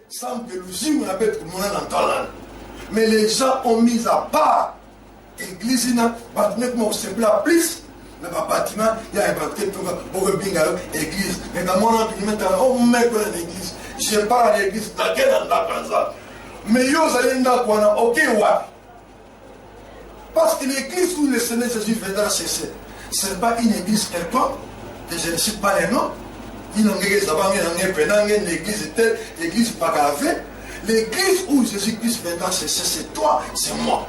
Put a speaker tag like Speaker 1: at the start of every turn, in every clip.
Speaker 1: Sans que le on appelle tout le monde en talent. Mais les gens ont mis à part l'église, bâtiment c'est plat plus. Mais le bâtiment, il y a un bâtiment pour le bingalo, église. Mais quand on met dans l'église, je pars à l'église, laquelle on a pensé. Mais yo, ça y est, ok, ouais. Parce que l'église où le Seigneur Jésus viendra cesser, ce n'est pas une église quelconque, que je ne cite pas les noms. Il y a une église telle, l'église pas gravée. L'église où Jésus-Christ viendra cesser, c'est toi, c'est moi.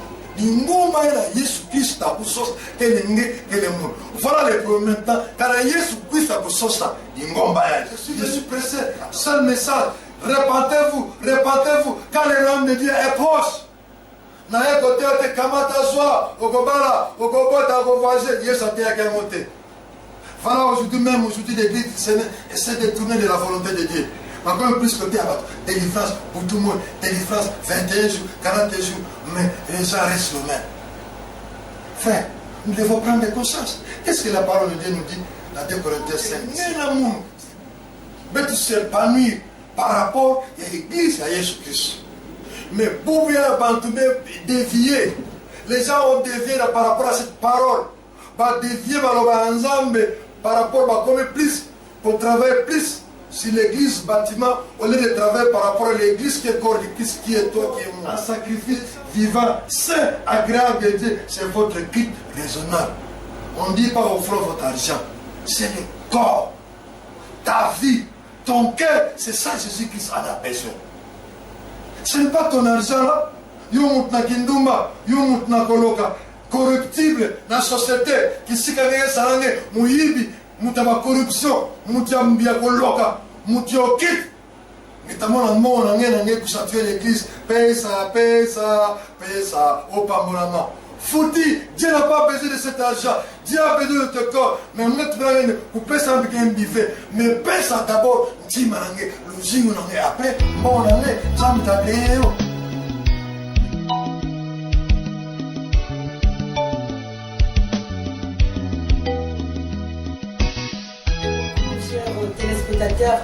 Speaker 1: Voilà les premiers temps. Car Jésus-Christ a je suis pressé. Seul message. Répentez-vous, répentez-vous. Car le royaume de Dieu est proche. Naye côté te kamata soa, okobala, okobota, okovoiser, Dieu s'attend à quel monter. Voilà aujourd'hui même, aujourd'hui l'église du Seigneur essaie de tourner de la volonté de Dieu. Encore plus côté à délivrance pour tout le monde, délivrance 21 jours, 40 jours, mais les gens restent le même. Frère, nous devons prendre conscience. Qu'est-ce que la parole de Dieu nous dit dans 2 Corinthiens 5? Mais l'amour, mais tu s'épanouir par rapport à l'église à Jésus-Christ. Mais pour bien dévier, les gens ont dévié par rapport à cette parole. Par dévier par rapport à comme plus, pour travailler plus sur l'église bâtiment, au lieu de travailler par rapport à l'église qui est corps du Christ, qui est toi, qui est moi. Un sacrifice vivant, saint, agréable de Dieu, c'est votre culte raisonnable. On ne dit pas offrir votre argent, c'est le corps, ta vie, ton cœur, c'est ça Jésus-Christ a besoin. Ce n'est pas ton argent là. Yo na kindumba, yo na koloka corruptible dans la société qui s'ikagaya sarange muyibi mutaba corruption mutiambia koloka mutiokit nitamona mona ngena ngekusatuer l'église pesa opambolama. Fouti, Dieu n'a pas besoin de cet argent. Dieu a besoin de ton corps. Mais on met pour payer avec un bivet. Mais paye ça d'abord. Dis manangé, le zingo nangé après. Bon nangé, j'aime ta léo.
Speaker 2: Chers téléspectateurs,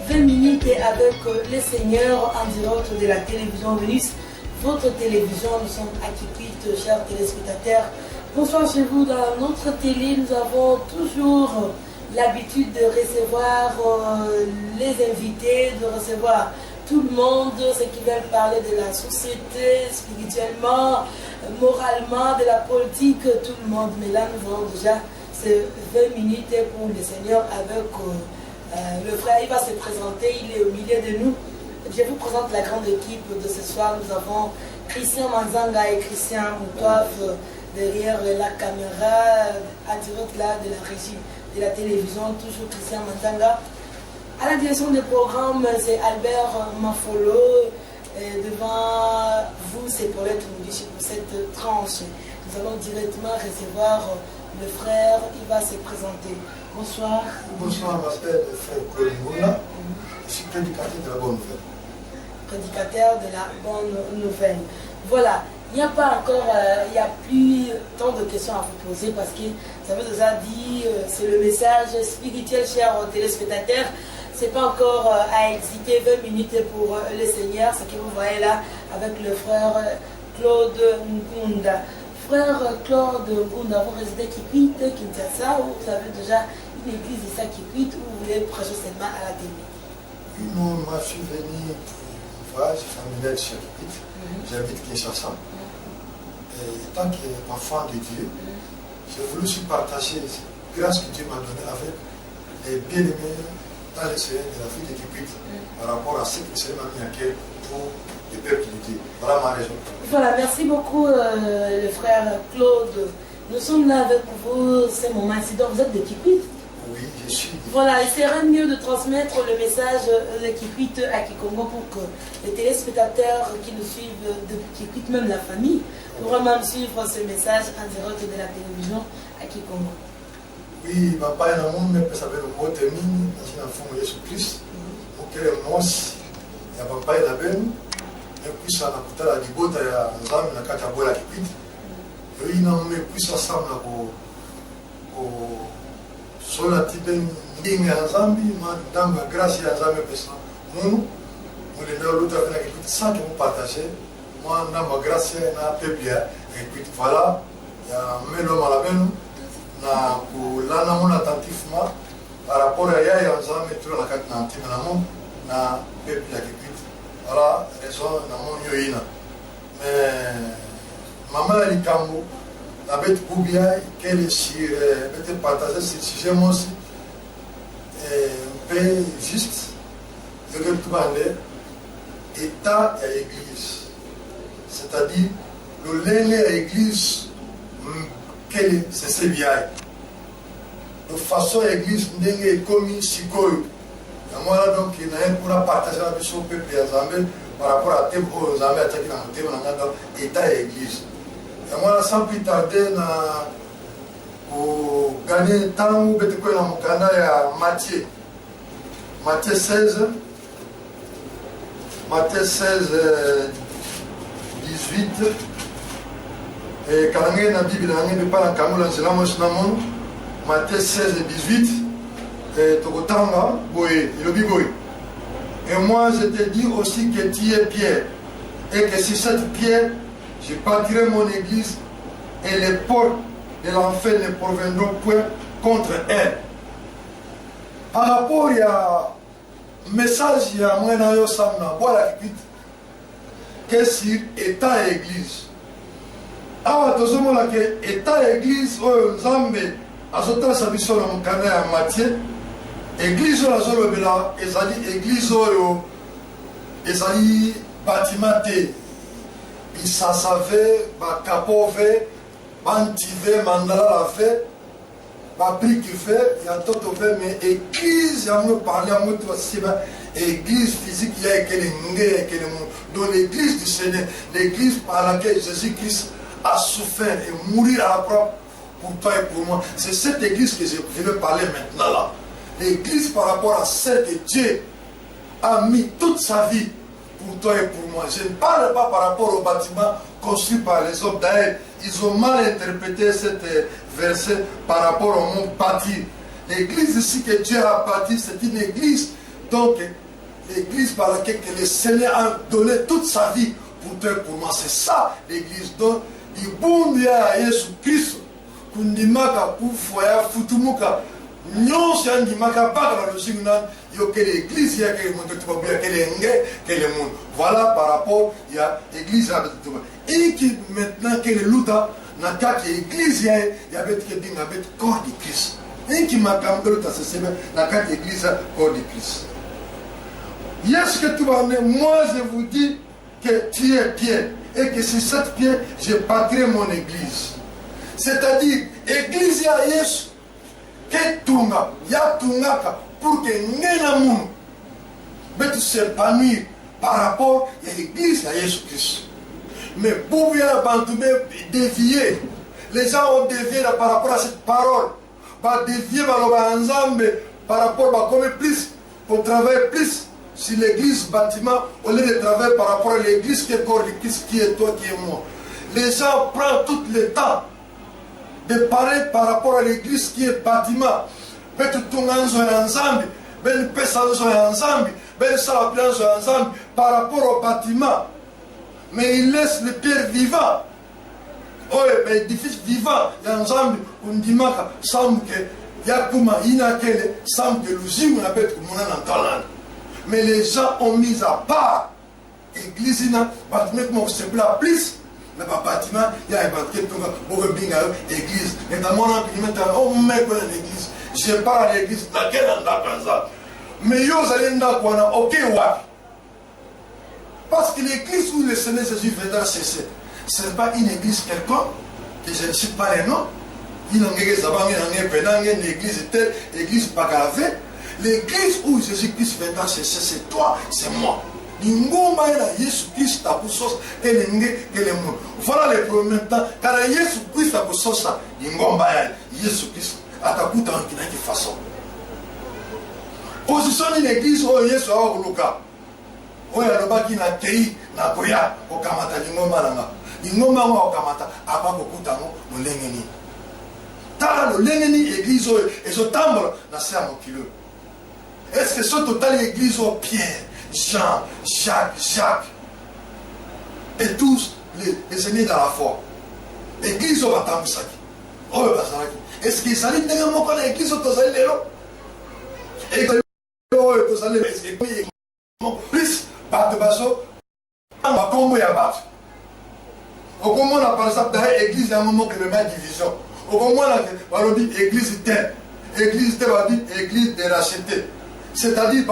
Speaker 2: 20 minutes avec le Seigneur en direct de la télévision Vénus. Votre télévision, nous sommes à Kikwit, chers téléspectateurs. Bonsoir chez vous. Dans notre télé, nous avons toujours l'habitude de recevoir les invités, de recevoir tout le monde, ceux qui veulent parler de la société, spirituellement, moralement, de la politique, tout le monde. Mais là, nous avons déjà ces 20 minutes pour le Seigneur avec le frère. Il va se présenter, il est au milieu de nous. Je vous présente la grande équipe de ce soir. Nous avons Christian Manzanga et Christian Moutouaf derrière la caméra, à direct là de la régie de la télévision, toujours Christian Manzanga. À la direction du programme, c'est Albert Mafolo. Et devant vous, c'est Paulette Moudichi pour cette tranche. Nous allons directement recevoir le frère. Il va se présenter. Bonsoir.
Speaker 1: Bonsoir, ma frère, le frère Claude Moula. Je suis prédicateur de la bonne nouvelle.
Speaker 2: Prédicateur de la bonne nouvelle. Voilà, il n'y a pas encore, il n'y a plus tant de questions à vous poser parce que ça veut déjà dire, c'est le message spirituel, chers téléspectateurs. Ce n'est pas encore à exciter 20 minutes pour le Seigneur, ce que vous voyez là avec le frère Claude Nkunda. Frère Claude Nkunda, vous résidez Kikwit, Kinshasa, ou vous avez déjà une église ici à Kikwit, ou vous voulez prêcher seulement à la télé?
Speaker 1: Non, moi je suis venu pour un voyage familial sur Kikwit. J'habite Kinshasa. Et tant qu'enfant de Dieu, j'ai voulu aussi partager la grâce que Dieu m'a donnée avec les bien-aimés dans le Seigneur de la vie de Kikwit par rapport à ce que le Seigneur m'a mis à cœur pour le peuple de Dieu. Voilà ma raison.
Speaker 2: Voilà, merci beaucoup le frère Claude. Nous sommes là avec vous ce moment-ci. Donc vous êtes de Kikwit?
Speaker 1: Oui, je suis.
Speaker 2: Voilà, il serait mieux de transmettre le message de Kikwit à Kikongo pour que les téléspectateurs qui nous suivent de Kikwit, même la famille, pourront même suivre ce message en direct de la télévision à Kikongo.
Speaker 1: Oui, papa et maman, mais ça veut le mot termine dans une enfant de Jésus-Christ. Pour que les mots, il y a papa et la benne, et puis ça n'a pas la dibota, il y a un zam, il y a quatre bois à Kikwit. Et il n'a pas plus ça semble au sola tipe ndinga ya Zambi, madamba grâce ya Zambi pesa. Nous, le l'autre sans que vous partagez. Moi, dans ma grâce, je peu bien. Et voilà, il y a un l'homme à la main. Pour l'anamoun attentivement par rapport à Yaya, on a mis tout la carte dans na peu bien. Voilà, raison dans mon yoïna. Mais maman a dit Kambo, la bête Koubia, qu'elle est sur, bête partager ce sujet, moi aussi, un peu juste, je vais tout parler, État et Église. C'est-à-dire, le lien à l'Église, c'est bien. De façon l'église n'est comme si quoi. Moi donc il y a un pour partager la mission peuple par rapport à tes aux amis attaqués dans le thème dans État et Église. Et moi sans plus tarder pour gagner temps ou peut-être que dans mon canal il y a Matthieu 16 18. Et quand on est dans la Bible, on n'est pas dans le Cameroun, c'est là où je suis. Matthieu 16 et 18. Et Togotanga, et moi je te dis aussi que tu es Pierre. Et que sur cette pierre, je bâtirai mon église. Et les portes de l'enfer ne proviendront point contre elle. Par rapport à message, il y a un moyen voilà que sur État et Église. Ah, tout ce monde là que État et Église, Nzambe, azotala sa biso na mokanda ya Matthieu, Église oyo azolobela ezali Église oyo ezali bâtiment te, bisasa ve, bakapo ve, banti ve, mandala ve, babriki ve, ya toto ve, mais Église yango parle ya moto basiba Église physique il y a ekele nge ekele mo, donc l'Église du Seigneur, l'Église par laquelle Jésus-Christ a souffert et mourir à la croix pour toi et pour moi. C'est cette église que je veux parler maintenant là. L'église par rapport à celle que Dieu a mis toute sa vie pour toi et pour moi. Je ne parle pas par rapport au bâtiment construit par les hommes. D'ailleurs, ils ont mal interprété cet verset par rapport au monde bâti. L'église ici que Dieu a bâti, c'est une église. Donc, l'église par laquelle le Seigneur a donné toute sa vie pour toi et pour moi. C'est ça l'église. Donc, il y a Jésus-Christ. Kundimaka kufoya futumuka nyonso yandimaka baka na logique na yo que l'église ya que monde tu vas que l'engé que le monde. Voilà par rapport il y a église là et qui maintenant que le luta na kati église ya bet que dinga bet corps de Christ et qui m'a cambré ta c'est na kati église corps de Christ. Yes que tu vas moi je vous dis que tu es Pierre et que sur cette pierre je bâtirai mon église. C'est-à-dire, l'église ya Yesu, que tunga, ya tungaka, pour que Nénamoun puisse s'épanouir par rapport à l'église à Jésus-Christ. Mais pour bien dévier, les gens ont dévié par rapport à cette parole, dévier par rapport à comme plus, pour travailler plus sur l'église bâtiment, au lieu de travailler par rapport à l'église qui est corps de Christ, qui est toi, qui est moi. Les gens prennent tout le temps de parler par rapport à l'église qui est bâtiment. Par rapport au bâtiment. Mais il laisse les pierres vivantes. Oh, l'édifice vivant. Il y a un ensemble, on dit que semble que Yakuma, Inakele, semble que l'usine, on appelle comme on a en talent. Mais les gens ont mis à part l'église, bâtiment, c'est plus. Mais pas bâtiment, il y a un bâtiment, l'église. Mais dans mon imprimant, on met l'église. Je parle à l'église, dans quel endroit. Mais vous allez dans quoi, ok, parce que l'église où le Seigneur Jésus viendra cesser, ce n'est pas une église quelconque, que je ne cite pas les noms. Il y a une église telle, l'église Bagavé. L'église où Jésus-Christ viendra cesser, c'est toi, c'est moi. Jésus-Christ a pour sauce et le monde. Voilà les premiers temps. Car Jésus-Christ a pour sauce, Jésus-Christ a ta coûte en quelque façon. Position d'une église où Jésus a au Luka. Où il y a le bas qui n'a tei, n'a koya, au Kamata, l'ingoma langa. L'ingoma au Kamata, à pas beaucoup de temps, le lengeni. Tala le lengeni église et je tambre, n'a c'est à mon kilo. Est-ce que ce total église au Pierre? Jean, Jacques, et tous les aînés dans la foi. L'église au Batamoussaki. Oh, Bazaraki. Est-ce qu'ils s'allient dans mon corps l'église au Tozali Lélo? Et que le Tozali Lélo, plus, Batabaso, on va combo ya battre. Au moment où par exemple, dans l'église, il y a un moment que le met division. Au moment où on dit église telle, église telle, on dit église déracheté. C'est-à-dire,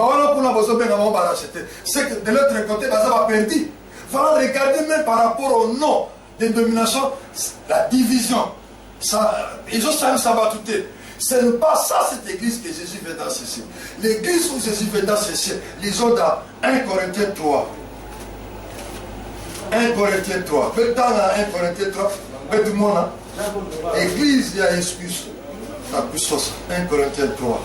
Speaker 1: c'est que de l'autre côté, ça va perdre. Il va regarder même par rapport au nom des dominations, la division. Ils ont ça va tout. Ce n'est pas ça cette église que Jésus fait dans ceci. L'église où Jésus fait dans ceci, lisons dans 1 Corinthiens 3. 1 Corinthiens 3. Maintenant, 1 Corinthiens 3, faites-moi là. Église, il y a excuse. 1 Corinthiens 3.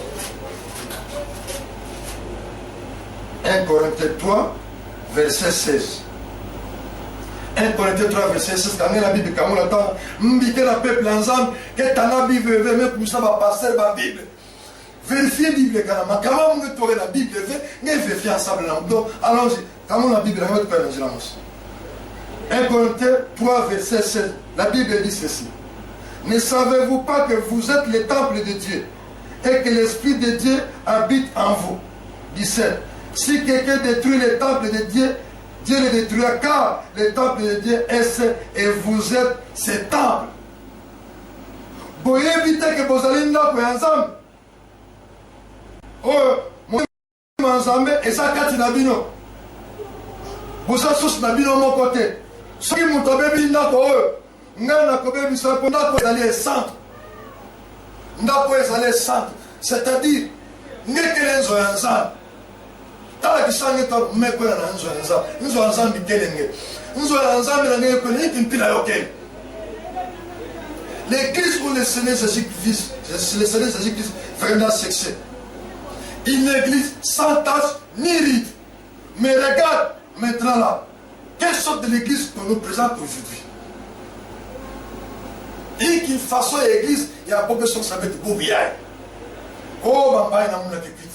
Speaker 1: 1 Corinthiens 3, verset 16. 1 Corinthiens 3, verset 16. Quand la Bible, quand on attend, m'inviter le peuple ensemble, que ta Bible, même pour ça, va passer la Bible. Vérifiez la Bible, quand on a la Bible, vérifiez ensemble. Allons-y. Quand on a la Bible, on va pas la 1 Corinthiens 3, verset 16. La Bible dit ceci. Ne savez-vous pas que vous êtes le temple de Dieu et que l'Esprit de Dieu habite en vous? 17. Si quelqu'un détruit le temple de Dieu, Dieu le détruira, car le temple de Dieu est saint et vous êtes ce temple. Vous évitez que vous allez ensemble. Oh, mon ensemble, et ça, quand il a bino. Vous avez tous na bino mon côté. Ce qui m'a tombé, vous allez centre. Vous allez centre. C'est-à-dire, nous sommes ensemble. Tala kisanga ta mekona na nzo ensemble telenge nzo ensemble na ngeke kone kimpila yoke. L'église où le Seigneur Jésus-Christ, le Seigneur Jésus-Christ vraiment succès. Une église sans tache ni ride. Mais regarde maintenant là, quelle sorte de l'église qu'on nous présente aujourd'hui? Et qu'une façon d'église, il y a beaucoup de choses qui sont boubières. Oh, ma paille n'a pas de pitié.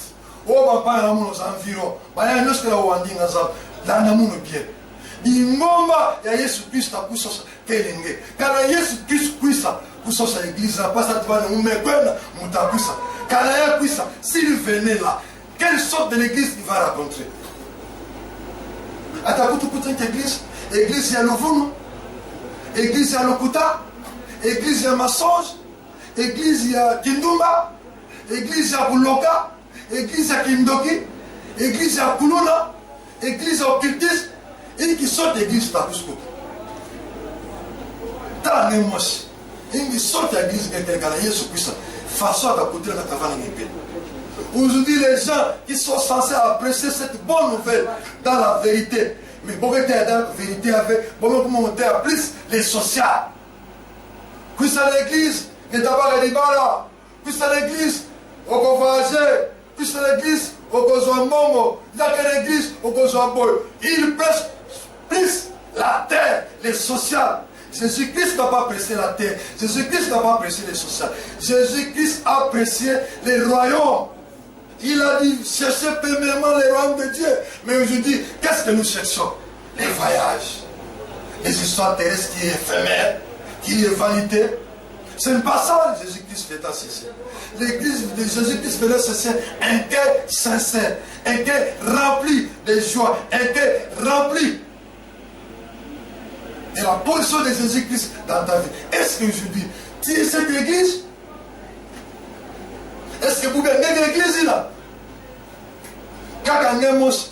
Speaker 1: Oh, papa, il y a nos environs. Il y a nos environs. Là, il y a nos bien. Il y a Jésus-Christ qui a poussé Kelenge. Car Jésus-Christ a poussé l'église. Pas ça, tu vas nous mettre dans poussé. Car il y a poussé. S'il venait là, quelle sorte de l'église il va rencontrer? Attends, tu peux l'église? L'église, il y a Louvou. L'église, il y a Lokuta. L'église, il y a Massonge. L'église, il y a Kindumba. L'église, il y a Bouloka. Église à Kindoki, église à Kuluna, église à Okiltis, et qui sort d'église par Cusco. T'as un émotion. Et qui sort d'église quelqu'un qui a Jésus-Christ, façon à côté de la cavale. Aujourd'hui, les gens qui sont censés apprécier cette bonne nouvelle dans la vérité, mais pour être dans la vérité avec, pour monter à plus les sociaux. Puis à l'église, et d'abord les débats, puis à l'église, on va voyager. Puis c'est l'église, au Gozo Mongo, il y a l'église, au Gozo Boy. Il presse plus la terre, les sociales. Jésus-Christ n'a pas pressé la terre. Jésus-Christ n'a pas pressé les sociales. Jésus-Christ a pressé les royaumes. Il a dit, cherchez premièrement les royaumes de Dieu. Mais aujourd'hui, qu'est-ce que nous cherchons? Les voyages. Les histoires terrestres qui est éphémère, qui est vanité. Ce n'est pas ça Jésus-Christ fait dans ceci. L'église de Jésus-Christ fait dans ceci un cœur sincère, un cœur rempli de joie, un cœur rempli de la portion de Jésus-Christ dans ta vie. Est-ce que je dis, tu es cette église? Est-ce que vous avez l'église là? Quand on est mos,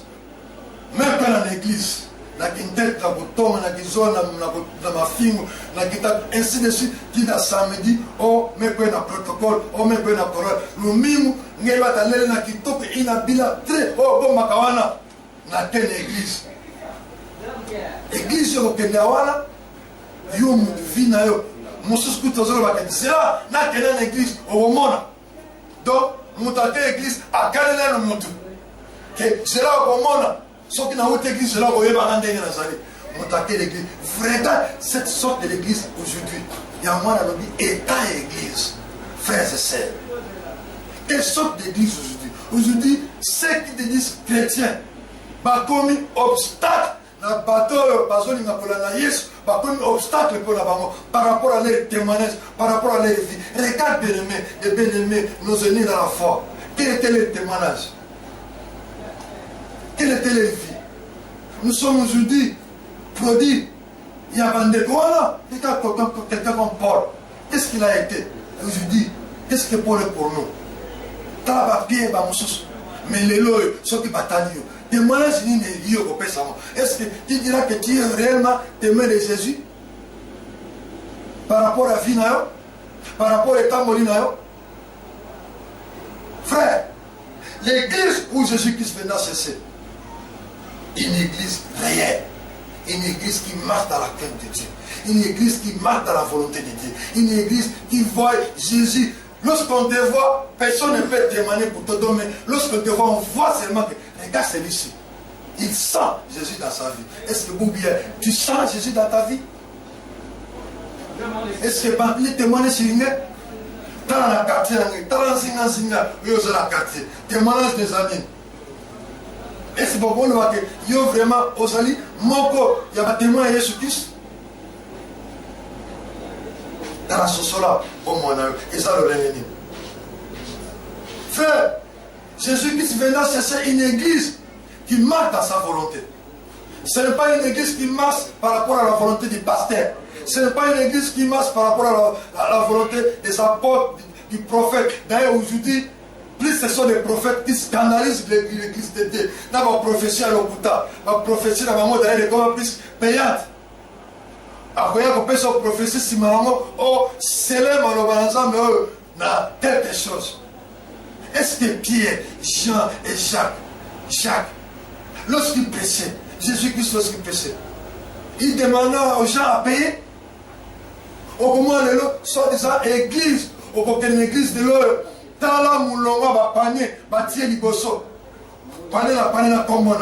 Speaker 1: même dans l'église, na quintette, na bouton, na gizon, na mafingo, na guitare, ainsi de suite, qui na samedi, oh, mais quoi na protocole, oh, mais quoi na parole, le mimo, n'est pas allé na kitoko, il a bila très, oh, bon, makawana, na telle église. Église, yo, kenyawala, yo, vina yo, moussous koutozolo, c'est là, na telle église, au mona. Donc, moutate église, à Galilée, le moutou. Que c'est là au mona. Ceux qui n'ont pas d'église, c'est là où ils vont rentrer dans l'église. Vraiment, cette sorte d'église aujourd'hui, il y a moins à état église. Frères et sœurs. Quelle sorte d'église aujourd'hui? Aujourd'hui, ceux qui te disent chrétiens, bakomi obstacle na bateau bazolinga kolanda Yesu bakomi obstacle pour la bango par rapport à leur témoignage, par rapport à leur vie. Regarde bien-aimés et bien-aimés, nos ennemis dans la foi. Quel était leur témoignage? Quelle était leur vie? Nous sommes aujourd'hui produits. Il y a un découvert, quelqu'un comme Paul. Qu'est-ce qu'il a été aujourd'hui? Qu'est-ce que Paul est pour nous? Mais les lois, ceux qui bataillent, témoignage ni lié au Pessamo. Est-ce que tu diras que tu es réellement témoin de Jésus? Par rapport à Vinayo? Par rapport à Tamolinayo? Frère, l'église où Jésus-Christ venait cesser, une église réelle, une église qui marche dans la crainte de Dieu, une église qui marche dans la volonté de Dieu, une église qui voit Jésus. Lorsqu'on te voit, personne ne peut témoigner pour te donner. Lorsqu'on te voit, on voit seulement que, regarde celui-ci, il sent Jésus dans sa vie. Est-ce que Boubier, tu sens Jésus dans ta vie? Est-ce que les témoignages sur une dans la quartier, dans la quartier, témoignage des amis. Est-ce que vous voyez que il y a vraiment Osali, Moko, il y a un témoin de Jésus-Christ? Dans la sosola, au moins, ils ont le réuni. Frère, Jésus-Christ venant chercher une église qui marche dans sa volonté. Ce n'est pas une église qui marche par rapport à la volonté du pasteur. Ce n'est pas une église qui marche par rapport à la volonté des apôtres, du prophète. D'ailleurs, aujourd'hui, plus ce sont des prophètes qui scandalisent l'église de Dieu. Dans ma prophétie à l'Okuta, ma prophétie dans ma mode est plus payante. Après, on peut se prophétie si maman, oh, célèbre ensemble, dans quelque chose. Est-ce que Pierre, Jean et Jacques, lorsqu'ils prêchaient, Jésus-Christ lorsqu'il prêchait, il demandait aux gens à payer? Au moment de l'eau, soit disant église, au côté de l'église de l'eau, dans la moulonga, va panier, va tirer les bossos, panier la commune.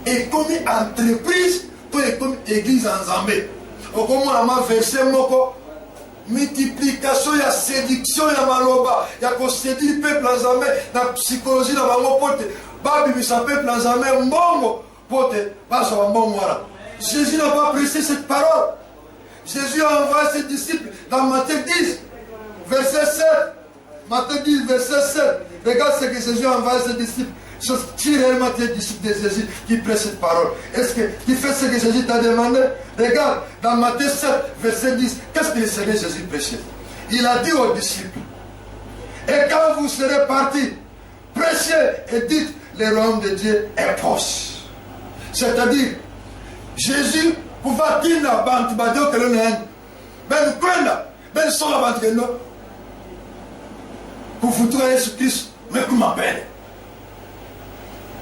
Speaker 1: Et comme entreprise, pour comme église en Zambé, au moment on a versé moko, multiplication, il y a séduction, il y a maloba, il y a qu'on séduit le peuple en Zambé, dans la psychologie, dans la pote, babi, ça peuple en Zambé, mbongo, pote, pas sur un bon mois. Jésus n'a pas prêché cette parole. Jésus a envoyé ses disciples dans Matthieu 10, verset 7. Matthieu 10, verset 7. Regarde ce que Jésus a envoyé ses disciples. Qui réellement tes disciples de Jésus qui prêchent cette parole? Est-ce que tu fais ce que Jésus t'a demandé? Regarde, dans Matthieu 7, verset 10, qu'est-ce que le Seigneur Jésus prêchait? Il a dit aux disciples, et quand vous serez partis, prêchez et dites, le royaume de Dieu est proche. C'est-à-dire, Jésus pouvait-il la bande que l'on a ben kwenda ben sur la bande que l'on pour foutre Jésus-Christ, mais comment m'appelle?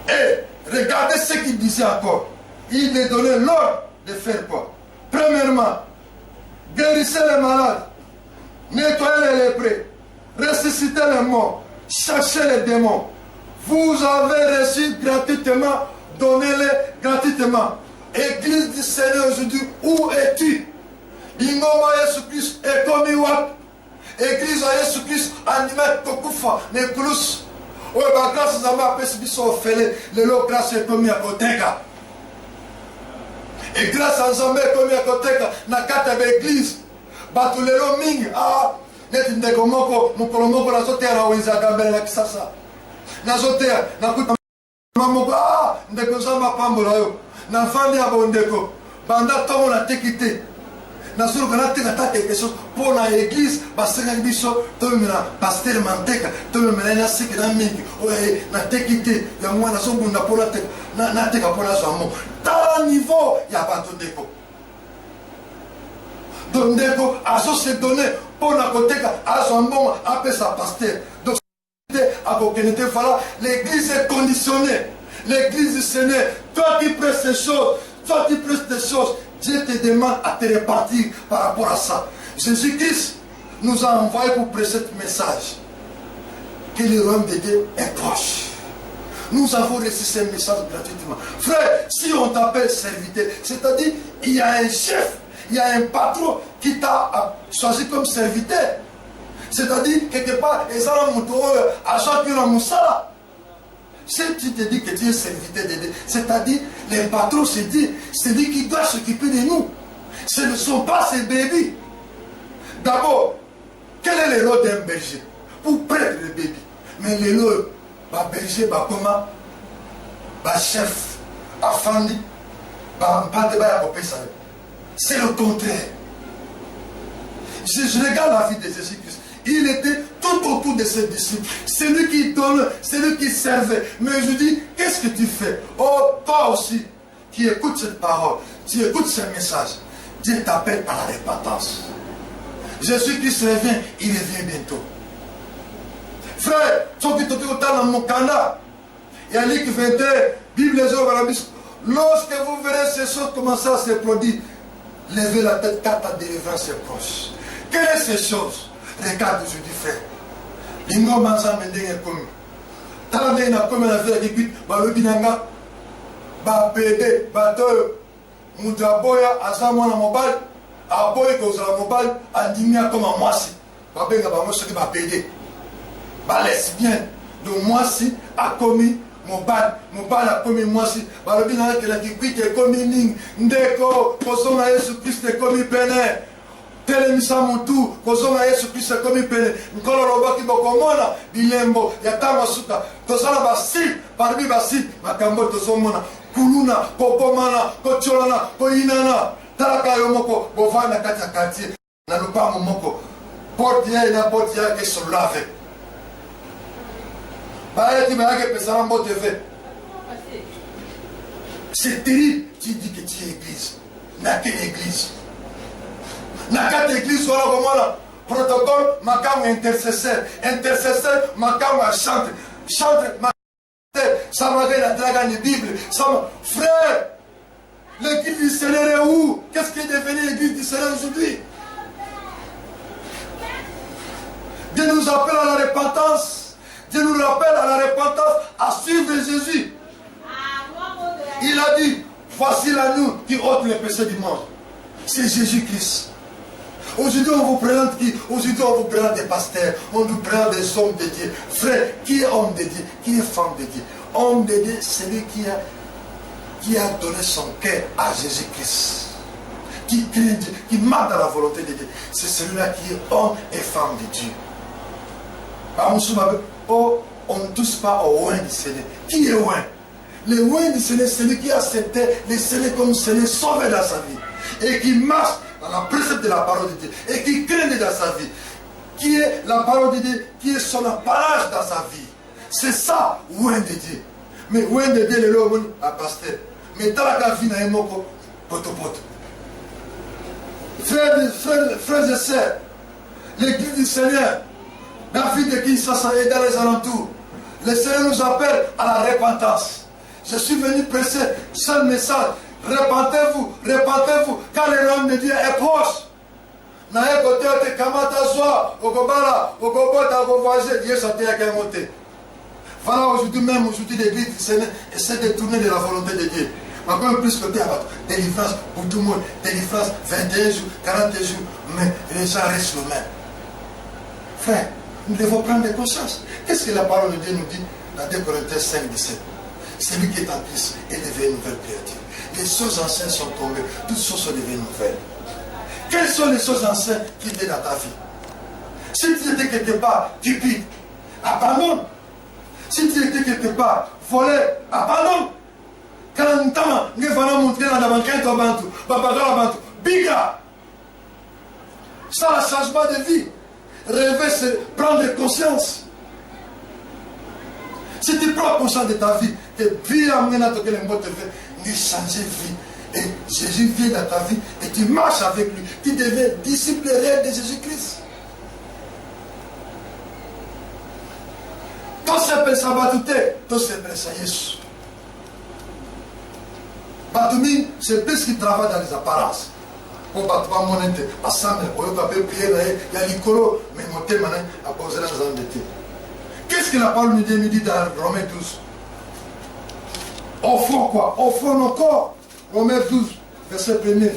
Speaker 1: Et regardez ce qu'il disait encore. Il lui donnait l'ordre de faire quoi? Premièrement, guérissez les malades, nettoyez les lépreux, ressuscitez les morts, cherchez les démons. Vous avez reçu gratuitement, donnez-les gratuitement. Église du Seigneur aujourd'hui, où es-tu? Ingoma Jésus-Christ est comme Iwap. Église à Jésus-Christ, animé Tokufa, Nekulus. Oui, bah, grâce à ma personne, les lots grâce à comme à côté. Et grâce à Zambé comme à côté, na carte de l'église, bah, tous les lots ming, ah, net ndegomoko, mukolomoko, la sotea, la ouïza, gambele, la kisasa. Na sotea, na kuta, mamoko, ah, ndegozama pambola yo. Na fandi à Bondeko, banda tomo la tekité. Na sur kana teka ta quelque chose pour l'église, parce que biso, to me la pasteur manteka, to me la sik na mingi, ouais, na tekité, ya moi na sombo na pola te, na teka pola zamo. Dans le niveau, il y a pas de Dondeko. Dondeko a se donné pour la côté à son bon après sa pasteur. Donc à Bokenete, voilà, l'église est conditionnée. L'église du Seigneur, toi qui prêches ces choses, toi qui prêches des choses, Dieu te demande à te répartir par rapport à ça. Jésus-Christ nous a envoyé pour prêcher ce message. Que le royaume de Dieu est proche. Nous avons reçu ce message gratuitement. Frère, si on t'appelle serviteur, c'est-à-dire il y a un chef, il y a un patron qui t'a choisi comme serviteur. C'est-à-dire quelque part, ils ont un à chacun un moussala. Si tu te dis que tu es serviteur de Dieu, c'est-à-dire les patrons se disent, c'est lui qui doit s'occuper de nous. Ce ne sont pas ces bébés. D'abord, quel est le rôle d'un berger? Pour prêter le bébé. Mais le rôle, berger, comment? Chef, afandi, c'est le contraire. Je regarde la vie de Jésus-Christ. Il était tout autour de ses disciples. C'est lui qui donne, c'est lui qui servait. Mais je dis, qu'est-ce que tu fais? Oh, toi aussi, qui écoutes cette parole, tu écoutes ce message. Dieu t'appelle à la repentance. Jésus-Christ revient, il revient bientôt. Frère, tu es dans mon canard. Il y a Luc 21, Bible les hommes, lorsque vous verrez ces choses commencer à se produire, levez la tête car ta délivrance est proche. Quelles sont ces choses? Regarde aujourd'hui, frère. L'ingo manza mendenge komi. Talande na komi na fera kipit, balobi nanga, ba pede, ba toyo, mutu aboya, azamwa na mobile, aboye kozala mobile, andimia koma mwasi. Ba benga ba mwasi ba pede. Ba lesbienne, do mwasi a komi mobile a komi mwasi. Balobi nanga kela kipit e komi ning, ndeko, kozonga Yesu Christ e komi pene. Telemisa mutu kozonga Yesu Kristo komi pene nkolo robaki bokomona bilembo ya tama suka tozala basit parmi basit makambo tozomona kuluna kokomana kocholana koinana talaka yo moko bovana kati ya quartier na lupango moko porte ya na porte ya ke solave baye ti baye pesara mbote fe. C'est terrible. Tu dis que tu es église. N'a quelle église? Na quatre églises voilà comment là protocole makam intercesseur makam chante ça va la drague de Bible ça frère l'église du Seigneur est où? Qu'est-ce qui est devenu l'église du Seigneur aujourd'hui? Dieu nous appelle à la repentance. Dieu nous appelle à la repentance, à suivre Jésus. Il a dit voici l'agneau qui ôte les péchés du monde. C'est Jésus-Christ. Aujourd'hui, on vous présente qui? Aujourd'hui, on vous présente des pasteurs, on vous présente des hommes de Dieu. Frère, qui est homme de Dieu? Qui est femme de Dieu? Homme de Dieu, c'est lui qui a donné son cœur à Jésus-Christ. Qui craint Dieu, qui marche dans la volonté de Dieu. C'est celui-là qui est homme et femme de Dieu. Oh, on ne touche pas au oin du Seigneur. Qui est oin? Le oin du Seigneur, c'est celui qui a accepté le Seigneur comme Seigneur sauvé dans sa vie. Et qui marche dans la précepte de la parole de Dieu et qui craint dans sa vie, qui est la parole de Dieu, qui est son apparage dans sa vie. C'est ça, ouin de Dieu. Mais ouin de Dieu, le l'homme a pasteur. Mais dans la vie, il y a un mot, potopoto. Frères et sœurs, l'église du Seigneur, David de Kinshasa et dans les alentours, le Seigneur nous appelle à la repentance. Je suis venu prêcher ce message. Repentez-vous, repentez-vous, car le royaume de Dieu est proche. Naye côté te kamata soa, okobala, okobota, okovoyager, Dieu s'attend à qu'un monté. Voilà aujourd'hui même, aujourd'hui l'église du Seigneur essaie de tourner de la volonté de Dieu. Encore plus côté à délivrance pour tout le monde, délivrance 21 jours, 40 jours, mais les gens restent le même. Frère, nous devons prendre conscience. Qu'est-ce que la parole de Dieu nous dit dans 2 Corinthiens 5, 17? Celui qui est en Christ est devenu une nouvelle créature. Les choses anciennes sont tombées, toutes choses sont devenues nouvelles. Quelles sont les choses anciennes qui étaient dans ta vie? Si tu étais quelque part cupide, abandonne. Si tu étais quelque part volé, abandonne. Quand nous avons montré dans la banque, biga. Ça, le changement de vie. Rêver, c'est prendre conscience. Si tu prends conscience de ta vie, tu vis à mener que les mots te fait, tu changes de vie. Et Jésus vient dans ta vie et tu marches avec lui. Tu deviens disciple réel de Jésus-Christ. Tout se peut s'abattre, tout se peut s'aïs. Batumi, c'est plus qu'il travaille dans les apparences. Pour battre mon ente, ensemble, on peut prier, il y a l'icoro, mais mon thème à cause de la zambété. Qu'est-ce que la parole nous dit dans Romains 12? Offrons quoi? Offrons nos corps. Romains 12, verset 1er.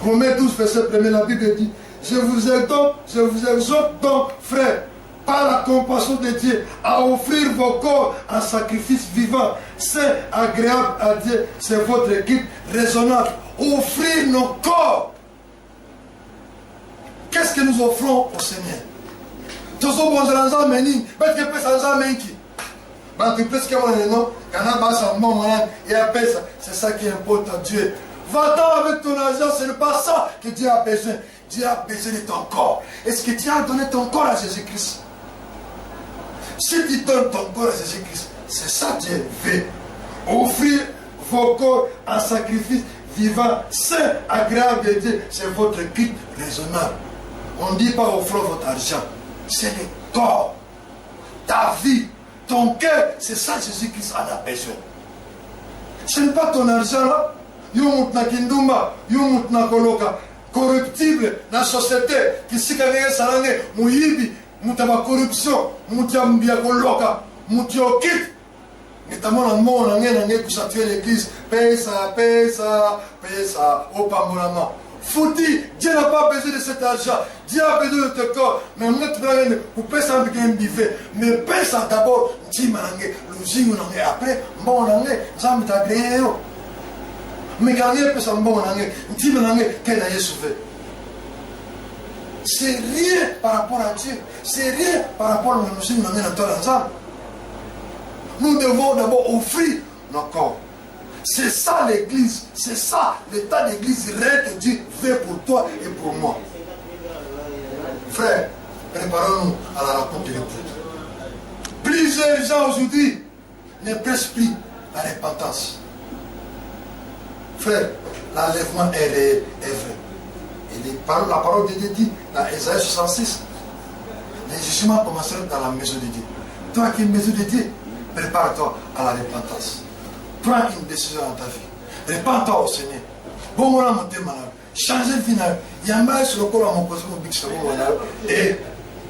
Speaker 1: Romains 12, verset 1er, la Bible dit, je vous exhorte donc, frères, par la compassion de Dieu, à offrir vos corps en sacrifice vivant, saint, agréable à Dieu. C'est votre guide raisonnable. Offrir nos corps. Qu'est-ce que nous offrons au Seigneur? C'est ça qui importe à Dieu. Va-t'en avec ton argent, ce n'est pas ça que Dieu a besoin. Dieu a besoin de ton corps. Est-ce que tu as donné ton corps à Jésus-Christ? Si tu donnes ton corps à Jésus-Christ, c'est ça que Dieu veut. Offrir vos corps en sacrifice vivant, saint, agréable de Dieu, c'est votre culte raisonnable. On ne dit pas offrir votre argent, c'est le corps, ta vie, ton cœur, c'est ça que Jésus-Christ en a besoin. Ce n'est pas ton argent là, yumutna kindumba, yumutna koloka, corruptible dans la société, qui s'est gagné salange, muyibi, mutaba corruption, mutiambia koloka, mutiokit. Notamment dans le monde, on a tué l'église, paye ça, au pambolama. Fouti, Dieu n'a pas besoin de cet argent, Dieu a besoin de ton corps. Mais moi, tu peux payer ça avec un bivet, mais paye ça d'abord, dis manangé, l'usine manangé, après, bon manangé, ça me t'a créé. Mais quand il y a un bon manangé, dis manangé, qu'elle a sauvé. C'est rien par rapport à Dieu, c'est rien par rapport à l'usine manangé dans ton ensemble. Nous devons d'abord offrir nos corps. C'est ça l'église, c'est ça l'état d'église réel que Dieu veut pour toi et pour moi. Frère, préparons-nous à la rencontre de l'époux. Plusieurs gens aujourd'hui ne prêchent plus la repentance. Frère, l'enlèvement est vrai. Et la parole de Dieu dit dans Ésaïe 66, les jugements commenceront dans la maison de Dieu. Toi qui es une maison de Dieu, prépare-toi à la repentance. Prends une décision dans ta vie. Repends-toi au Seigneur. Bon, on a monté malade. Changer le final. Il y a un mal sur le corps à mon poste pour bixer bon malade. Et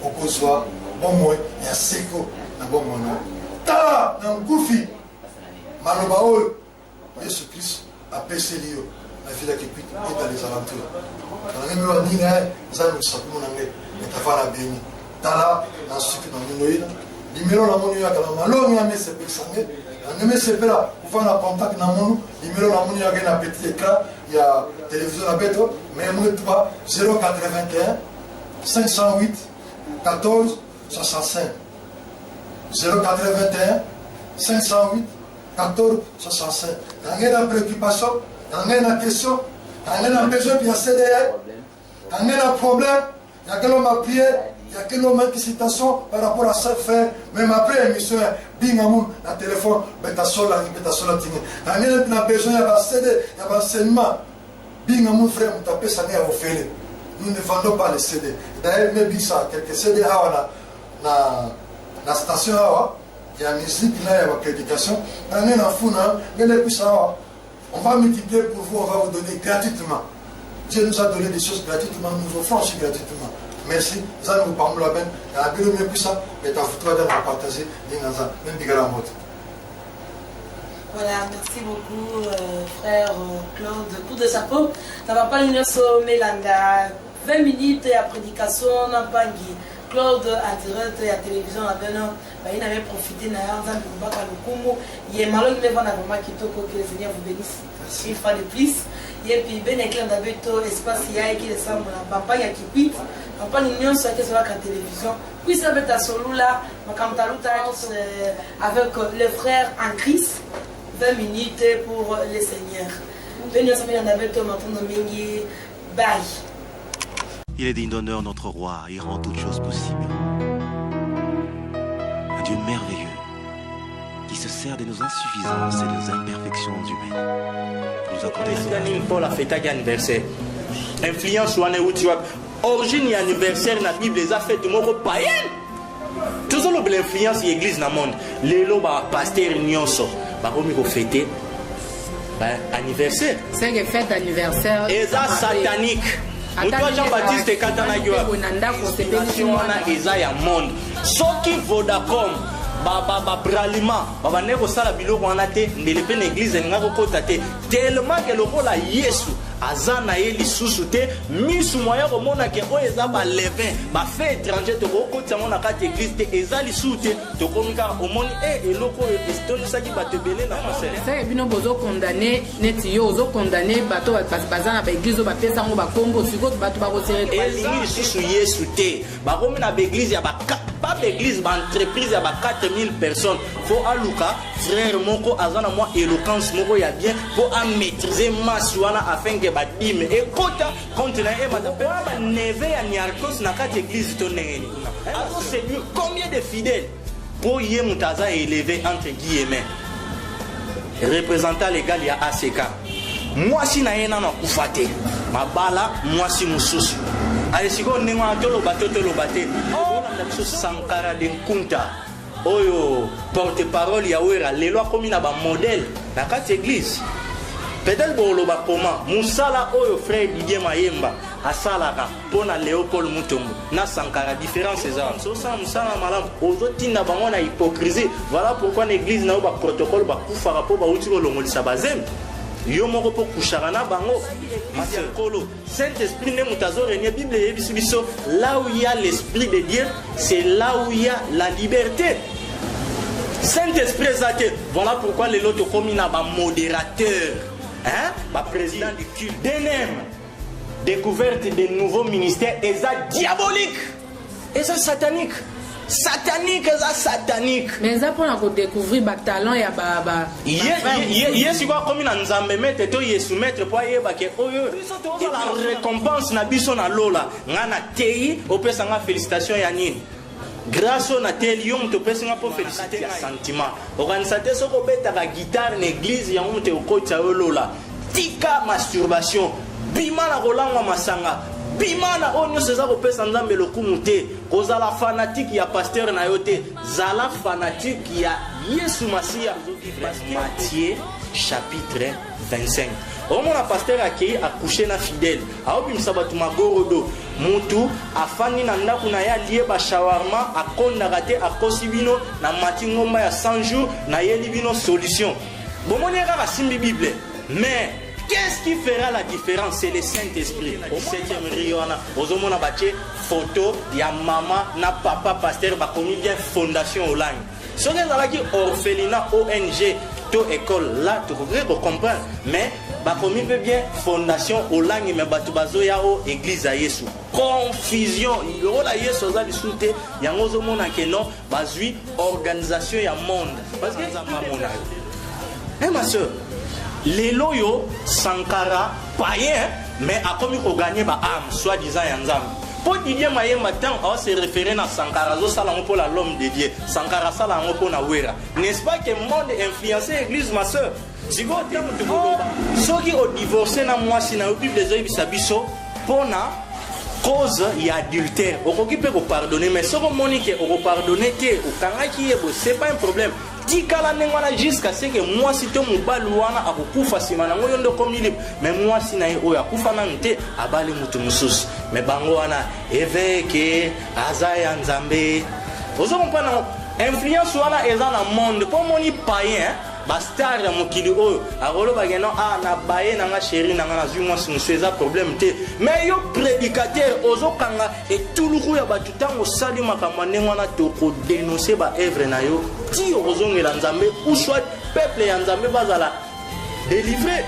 Speaker 1: au cause-là, bon moi, il y a seko dans bon malade. Ta, dans le goufi. Malobaol, Jésus-Christ a péché l'io. La vie qui quitte est dans les alentours. Dans le même niveau, ça nous sapons mon anglais. Mais tu vas la bénir. Ta là, dans ce qui est dans le noïde. Numéro la monia kala malo ni ame sepe sangue ngeme sepe la ufa na contact na monu numéro la monia na petit écran il y a télévision la beto mais moi toi 081 508 14 65 081 508 14 65 ngene na préoccupation ngene na question ngene na besoin bien CDR ngene na problème il y a que l'homme a prié. Il y a que l'homme qui citation par rapport à ça faire. Même après l'émission, bingamou, la téléphone, betasola, tingé. Quand on a besoin, il y a un CD, il y a un enseignement. Bingamou, frère, on tape ça à offrir. Nous ne vendons pas les CD. D'ailleurs, même ça, quelques CD dans la station, il y a la musique, il y a la prédication. On est en fou, on va multiplier pour vous, on va vous donner gratuitement. Dieu nous a donné des choses gratuitement, nous offrons aussi gratuitement. Merci. Ça nous parle la peine. Il y a un peu de ça, mais tu as foutu à partager.
Speaker 2: Voilà, merci beaucoup, frère Claude. Coup de sa peau, ça va pas une Mélanga. 20 minutes à prédication, on n'a pas Claude en direct à la télévision, il avait profité il est malin, il est vraiment qui que le Seigneur vous bénisse une fois de plus. Et puis, ben éclair d'habito, espace, il y a qui ressemble à la campagne qui quitte. Papa l'union sur la télévision. Puis ça va être solo là, avec les frères en Christ. 20 minutes pour les seigneurs.
Speaker 3: Il est digne d'honneur notre roi, il rend toutes choses possibles. Un Dieu merveilleux qui se sert de nos insuffisances et de nos imperfections humaines. Pour nous accorder
Speaker 4: pour la fête d'anniversaire. Influence ou anniversaire. Origine et anniversaire dans la Bible les a fait de mon païen. Tout ça l'influence de l'église dans le monde. Les lots pasteur nyonso ba komi ko fêter anniversaire.
Speaker 5: C'est une fête d'anniversaire.
Speaker 4: Et ça satanique. Mutua Jean-Baptiste Katana Yoa. On a Isaiah monde. Ce qui Vodacom bralima babane ko sala biloko wana te ndelepe na église nga ko kota te tellement que le rôle à Yesu azana ye lisusu te misu moya komona ke oyo eza ba levin ba fait étranger to ko tsango na kati église te eza lisusu te to komika omoni eloko estonisaki bato ebele na masere
Speaker 5: ça bino bozo condamner neti yo ozo condamner bato bazana ba église ba pesa ngo ba kombo siko bato ba kosere
Speaker 4: elingi lisusu yesu te bakomi na ba église ya ba pas l'église ba entreprise ya ba 4000 personnes faut aluka frère moko azana moi éloquence moko ya bien pour a maîtriser masuana afin que ba dime ekota continent et matapela ba neve ya Niarchos na kati église to nengeni alors c'est lui combien de fidèles pour y mutaza élevé entre guillemets représentant légal ya ACK moi si na yena na kufate mabala moi si mususu ale siko nenga tolo bate Sankara de Nkunta oyo porte-parole ya wera lelo akomi na ba modèle na kati église peut-être bolo ba comment musala oyo frère Didier Mayemba asalaka pona Léopold Mutombo na Sankara différence ça so ça musala malam ozotinda bango na hypocrisie voilà pourquoi l'église na ba protocole ba kufara po ba uti ko longolisa bazem yo moko po kushara bango masekolo Saint-Esprit ne mutazo régner Bible et biso là où il y a l'esprit de Dieu c'est là où il y a la liberté Saint-Esprit zate voilà pourquoi les loto comme na ba modérateur hein ba président du culte d'ENEM découverte de nouveaux ministères et ça diabolique et ça satanique satanique
Speaker 5: mais ça pour découvrir ba talent ya ba
Speaker 4: yes quoi comme na nzambe mettre to yesu mettre pour yeba ke oyo la récompense na biso na lola ngana tei opesa nga félicitations ya nini grâce na teli yo mto pesa nga po féliciter ya sentiment organisateur soko beta ka guitare na église ya mto okotsa yo lola tika masturbation bima na kolangwa masanga bimana onyo seza kopesa nzambe lokumu te kozala fanatique ya pasteur na yo te zala fanatique ya Yesu Masia. Matthieu chapitre 25 omona pasteur akei akoucher na fidèle aobimisa bato magorodo mutu afani na ndako na ya lie ba shawarma akondaka te akosi bino na mati ngomba ya 100 jours na yeli bino solution bomoni kaka simbi Bible mais qu'est-ce qui fera la différence? C'est le Saint-Esprit. Au 7e Riona, aux hommes on a battu photo, il y a maman, na papa, pasteur, bah commis bien fondation au langue. Si on a dit orphelinat, ONG, to école, là, tu pourrais comprendre. Mais bah commis bien fondation au langue, mais bah tu bazo ya o église à Yesu. Confusion. Le rôle à Yesu, ça dissoute. Il y a un autre monde qui non, bah zui organisation ya monde. Parce que ça m'a mon âge. Ma soeur. Les loyaux Sankara païen mais a commis qu'on gagne ba âme soi-disant yanzam pour Didier Mayemba tant on se référer à Sankara zo sala pour l'homme de Dieu Sankara sala pour na wera n'est-ce pas que monde influencé église ma soeur si go terme de Boloba ceux qui ont divorcé na moi si na Bible les oyi biso pona cause il y a adultère okoki peut pardonner mais ce que monique o pardonner te o kangaki yebo c'est pas un problème tikala nengwana jusqu'à ce que moi si to mobali wana akokufa sima nango yondo comme libre mais moi si na ye oyo akufa na nte abali mutu mususu mais bango wana évêque azaya nzambe ozo comprendre influence wana eza na monde pour moni païen bastar ya mokili oyo akoloba ke non na baye nanga chéri nanga nazwi mwasi mosu eza problème te mais yo prédicateur ozokanga etuluku ya bato ntango osali makambo ndenge wana tokodénonce baevre na yo ti okozongela nzambe ou soit peuple ya nzambe bazala délivré.